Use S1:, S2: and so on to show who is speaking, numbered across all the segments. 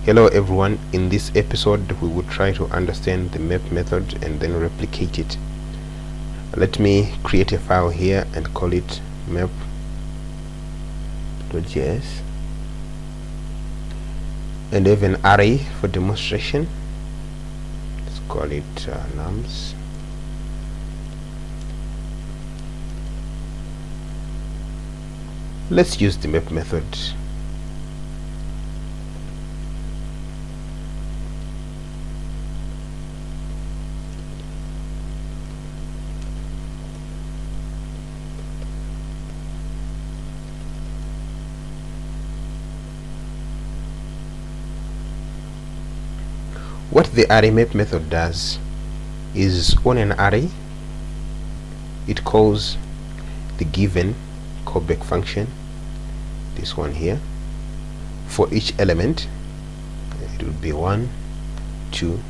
S1: Hello everyone, in this episode we will try to understand the map method and then replicate it. Let me create a file here and call it map.js and have an array for demonstration. Let's call it nums. Let's use the map method. What the array map method does is, on an array, it calls the given callback function, this one here. For each element, it will be 1, 2,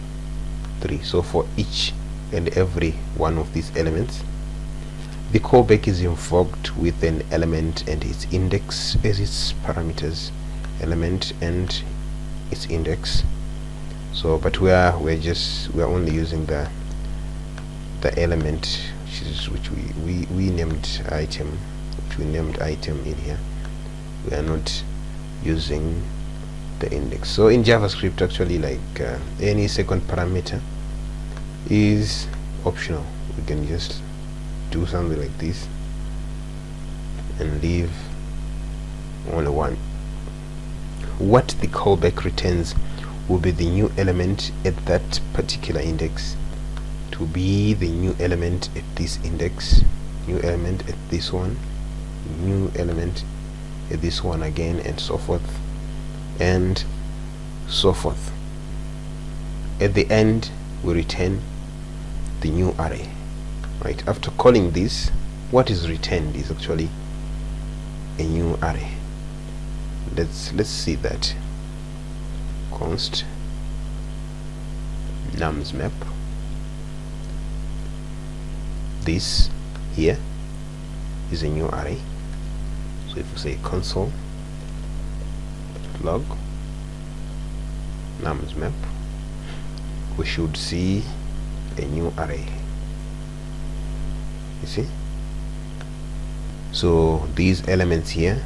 S1: 3. So for each and every one of these elements, the callback is invoked with an element and its index as its parameters. Element and its index. So but we are only using the element which we named item, in here. We are not using the index. So in JavaScript, actually, any second parameter is optional. We can just do something like this and leave only one. What the callback returns will be the new element at that particular index, to be the new element at this index, new element at this one, new element at this one again, and so forth and so forth. At the end, we return the new array. Right, after calling this, what is returned is actually a new array. Let's see that. Const nums map. This here is a new array. So if we say console log nums map, we should see a new array. You see? So these elements here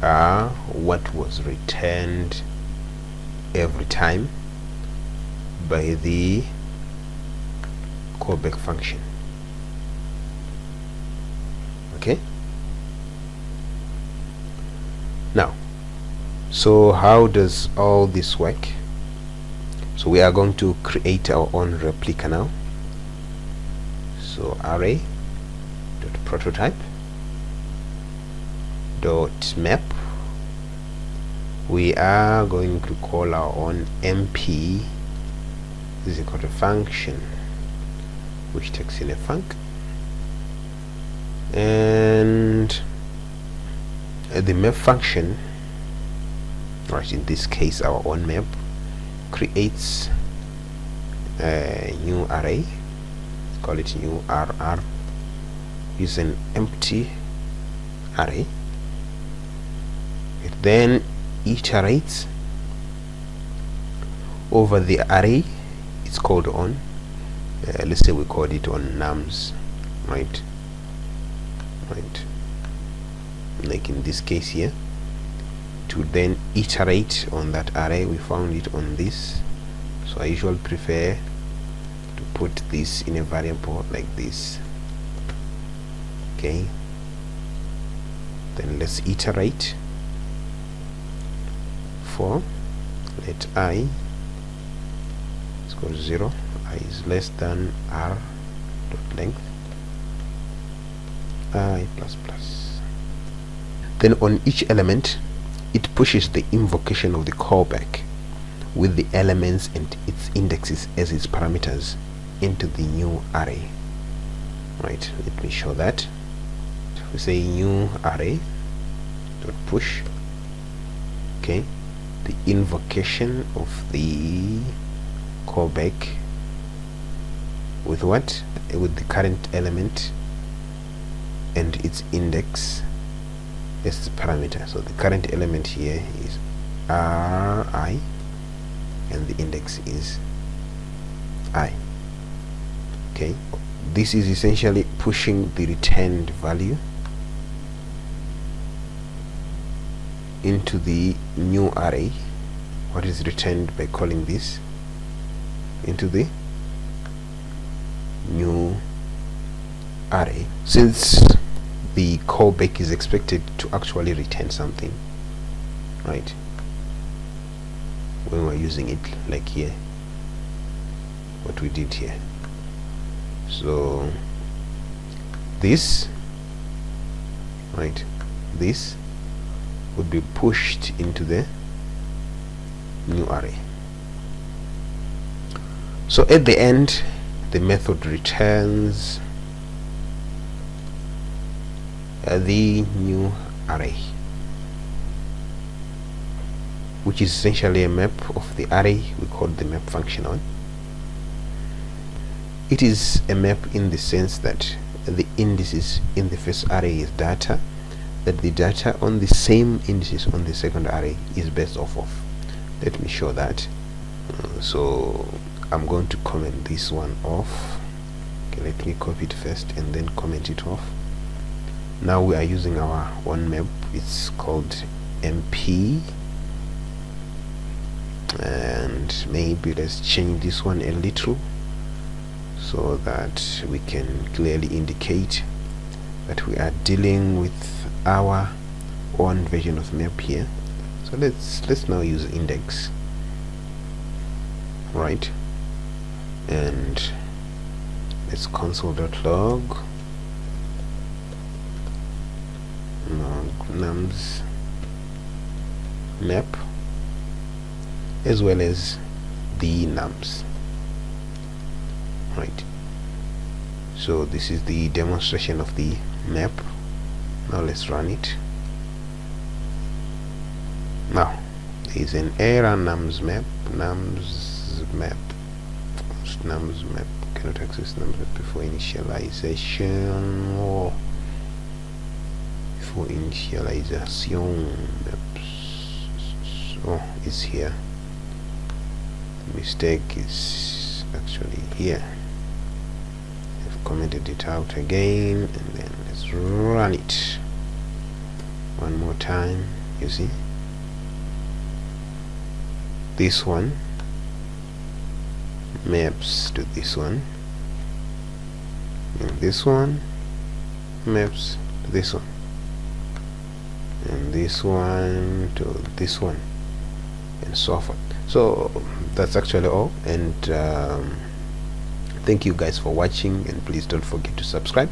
S1: are what was returned every time by the callback function. Okay, now, so how does all this work? So we are going to create our own replica now. So array dot prototype dot map, we are going to call our own mp is equal to function which takes in a func, and the map function, right, in this case our own map, creates a new array. Let's call it new rr, is an empty array. It then iterates over the array it's called on. Let's say we call it on nums, right? Like in this case here, to then iterate on that array. We found it on this, so I usually prefer to put this in a variable like this. Okay, then let's iterate for let I is equal to 0, I is less than r dot length I plus plus. Then on each element it pushes the invocation of the callback with the elements and its indexes as its parameters into the new array. Right, let me show that. We say new array dot push. Okay, the invocation of the callback with what? With the current element and its index as the parameter. So the current element here is ri, and the index is I. Okay, this is essentially pushing the returned value into the new array. What is returned by calling this into the new array, since the callback is expected to actually return something, right? When we're using it like here, what we did here. So this, right, this would be pushed into the new array. So at the end, the method returns the new array, which is essentially a map of the array we call the map function on. It is a map in the sense that the indices in the first array is data that the data on the same indices on the second array is based off of. Let me show that. So I'm going to comment this one off. Okay, let me copy it first and then comment it off. Now we are using our one map. It's called MP, and maybe let's change this one a little so that we can clearly indicate that we are dealing with our own version of map here. So let's now use index, right? And let's console.log nums map as well as the nums, right? So this is the demonstration of the map. Now let's run it. Now there is an error, nums map cannot access nums map before initialization or before initialization maps. Oh, it's here. The mistake is actually here. I've commented it out again, and then let's run it one more time. You see, this one maps to this one, and this one maps to this one, and this one to this one, and so forth. So that's actually all, and thank you guys for watching, and please don't forget to subscribe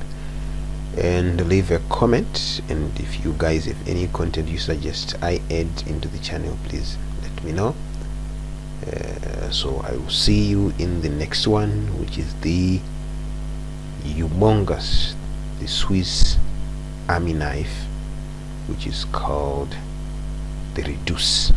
S1: and leave a comment. And if you guys have any content you suggest I add into the channel, please let me know. So I will see you in the next one, which is the humongous, the Swiss Army knife, which is called the reduce.